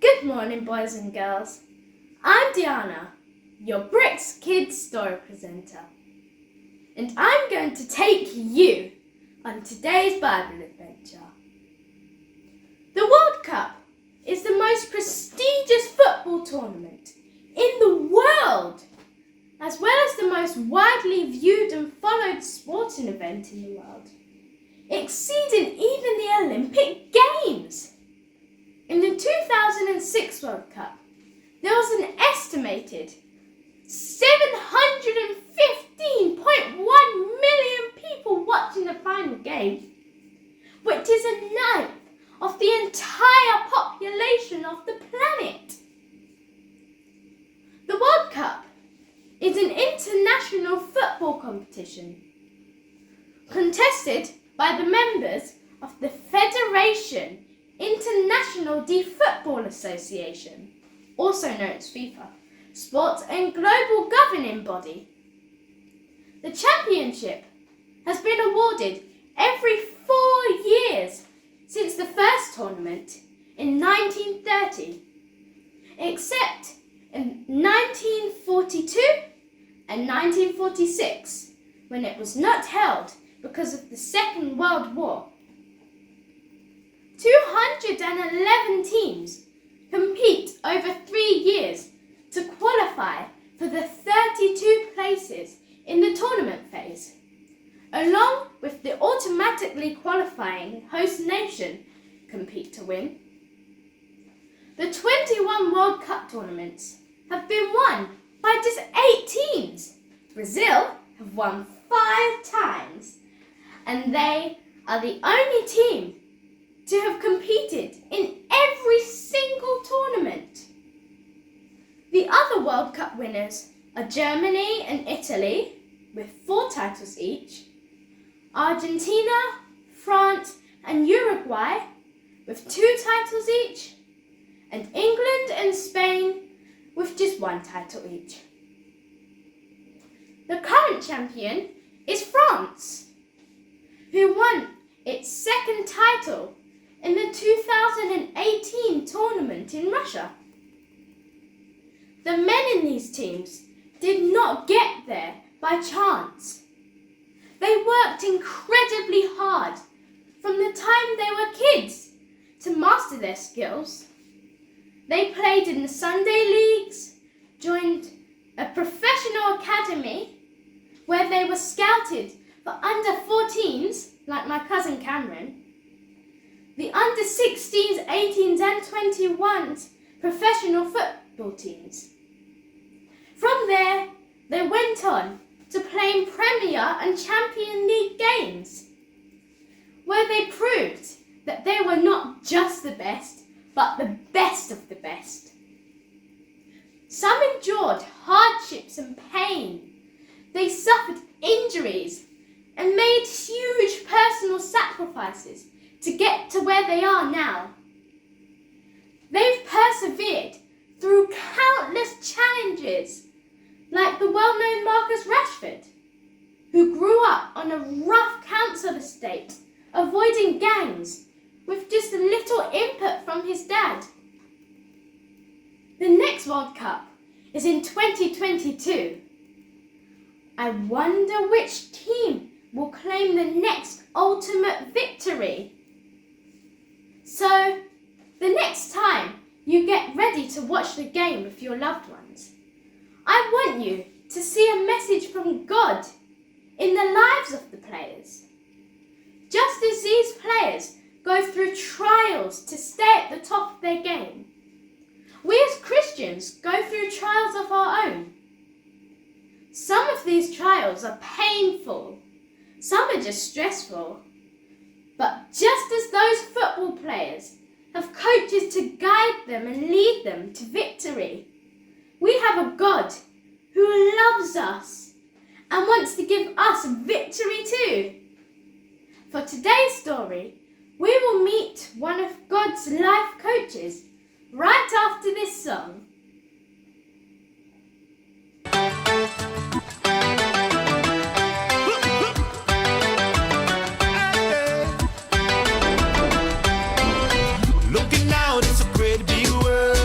Good morning, boys and girls. I'm Diana, your Bricks Kids story presenter, and I'm going to take you on today's Bible adventure. The World Cup is the most prestigious football tournament in the world, as well as the most widely viewed and followed sporting event in the world, exceeding even the Olympic Games. In the 2006 World Cup, there was an estimated 715.1 million people watching the final game, which is a ninth of the entire population of the planet. The World Cup is an international football competition contested by the members of the Federation International de Football Association, also known as FIFA, sports and global governing body. The championship has been awarded every 4 years since the first tournament in 1930, except in 1942 and 1946, when it was not held because of the Second World War. 211 teams compete over 3 years to qualify for the 32 places in the tournament phase, along with the automatically qualifying host nation compete to win. The 21 World Cup tournaments have been won by just 8 teams. Brazil have won 5 times, and they are the only team to have competed in every single tournament. The other World Cup winners are Germany and Italy, with 4 titles each, Argentina, France and Uruguay, with 2 titles each, and England and Spain, with just 1 title each. The current champion is France, who won its 2nd title in the 2018 tournament in Russia. The men in these teams did not get there by chance. They worked incredibly hard from the time they were kids to master their skills. They played in the Sunday leagues, joined a professional academy where they were scouted for under 14s, like my cousin Cameron, the under 16s, 18s and 21s professional football teams. From there, they went on to play in Premier and Champions League games, where they proved that they were not just the best, but the best of the best. Some endured hardships and pain. They suffered injuries and made huge personal sacrifices to get to where they are now. They've persevered through countless challenges, like the well-known Marcus Rashford, who grew up on a rough council estate, avoiding gangs, with just a little input from his dad. The next World Cup is in 2022. I wonder which team will claim the next ultimate victory. So, the next time you get ready to watch the game with your loved ones, I want you to see a message from God in the lives of the players. Just as these players go through trials to stay at the top of their game, we as Christians go through trials of our own. Some of these trials are painful, some are just stressful. But just as those football players have coaches to guide them and lead them to victory, we have a God who loves us and wants to give us victory too. For today's story, we will meet one of God's life coaches right after this song. Looking out, it's a great big world.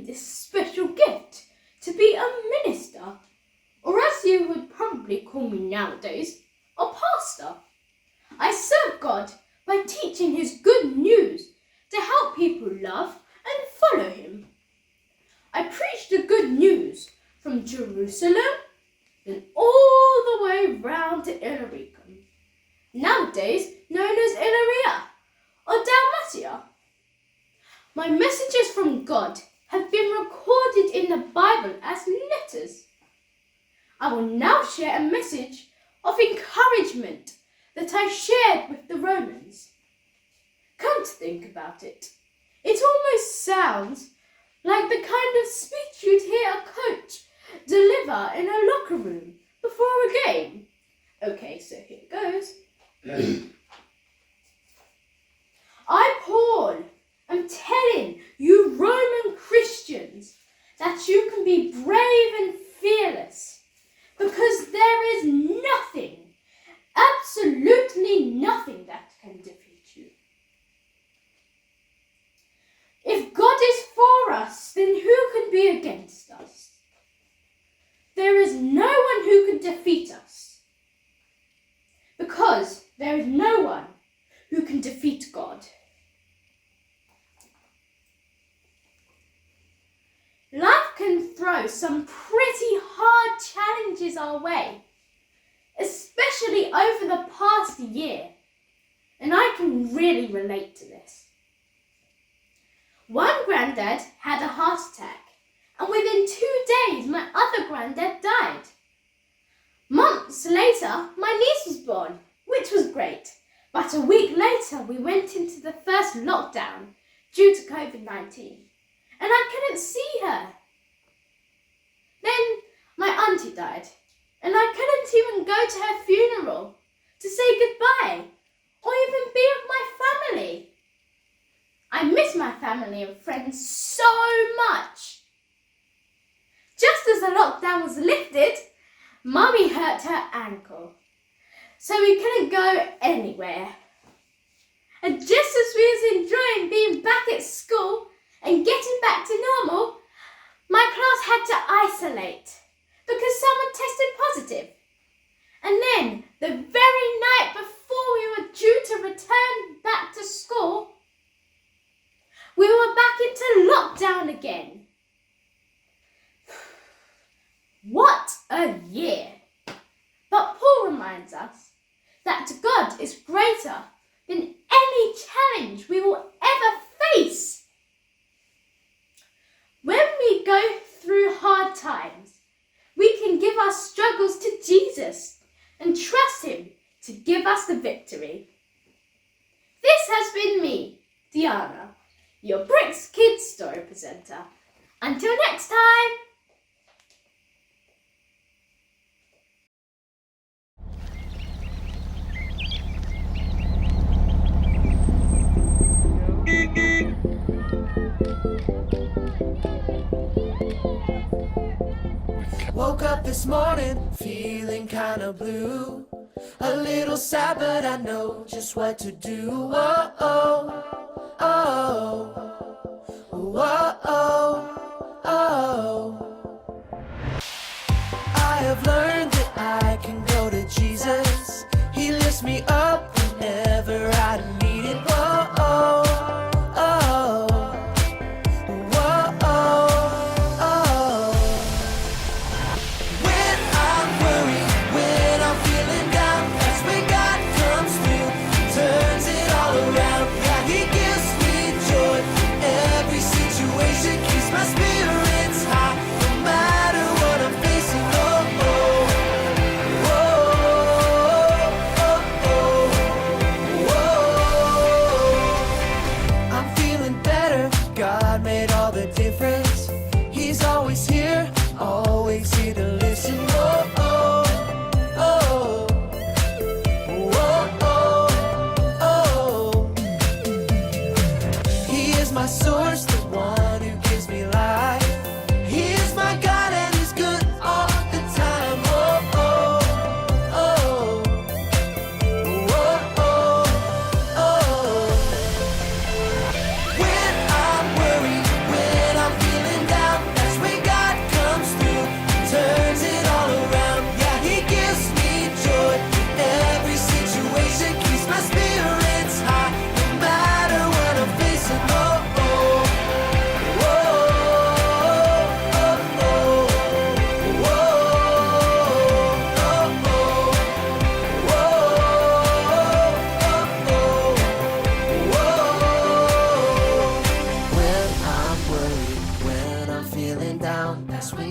this special gift to be a minister, or as you would probably call me nowadays, a pastor. I serve God by teaching his good news to help people love and follow him. I preach the good news from Jerusalem and all the way round to Illyricum, nowadays known as Illyria or Dalmatia. My messages from God have been recorded in the Bible as letters. I will now share a message of encouragement that I shared with the Romans. Come to think about it, it almost sounds like the kind of speech you'd hear a coach deliver in a locker room before a game. Okay, so here it goes. I, Paul, am telling you Roman Christians that you can be brave and fearless because there is nothing, absolutely nothing that can defeat you. If God is for us, then who can be against us? There is no one who can defeat us, because there is no one who can defeat God. Life can throw some pretty hard challenges our way, especially over the past year, and I can really relate to this. One granddad had a heart attack, and within 2 days my other granddad died. Months later, my niece was born, which was great, but a week later we went into the first lockdown due to COVID-19, and I couldn't see her. Then my auntie died, and I couldn't even go to her funeral to say goodbye or even be with my family. I miss my family and friends so much. Just as the lockdown was lifted, Mummy hurt her ankle, so we couldn't go anywhere. And just as we was enjoying being back at school and getting back to normal, my class had to isolate because someone tested positive. And then, the very night before we were due to return back to school, we were back into lockdown again. What a year! But Paul reminds us that God is greater than any challenge we will ever face. When we go through hard times, we can give our struggles to Jesus and trust him to give us the victory. This has been me, Diana, your Bricks Kids story presenter. Until next time! Woke up this morning feeling kinda blue, a little sad, but I know just what to do. Whoa, oh, oh, whoa, oh, oh. I have learned that I can go to Jesus. He lifts me up whenever I need it. Whoa, oh, oh, whoa, oh, oh. When I'm worried, when I'm feeling down, that's when God comes through, turns it all around. Yeah, he gives me joy in every situation, keeps my spirits high, no matter what I'm facing. Oh, oh, oh, oh, oh, oh. I'm feeling better, God made all the difference. He's always here to listen. Oh, oh, oh, oh, oh, oh. He is my source, the one who gives me life. He is my God and he's good all the time. Oh, oh, oh, oh, oh, oh. When I'm worried, when I'm feeling down,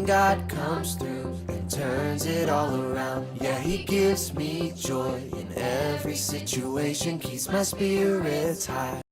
God comes through and turns it all around. Yeah, He gives me joy in every situation, keeps my spirits high.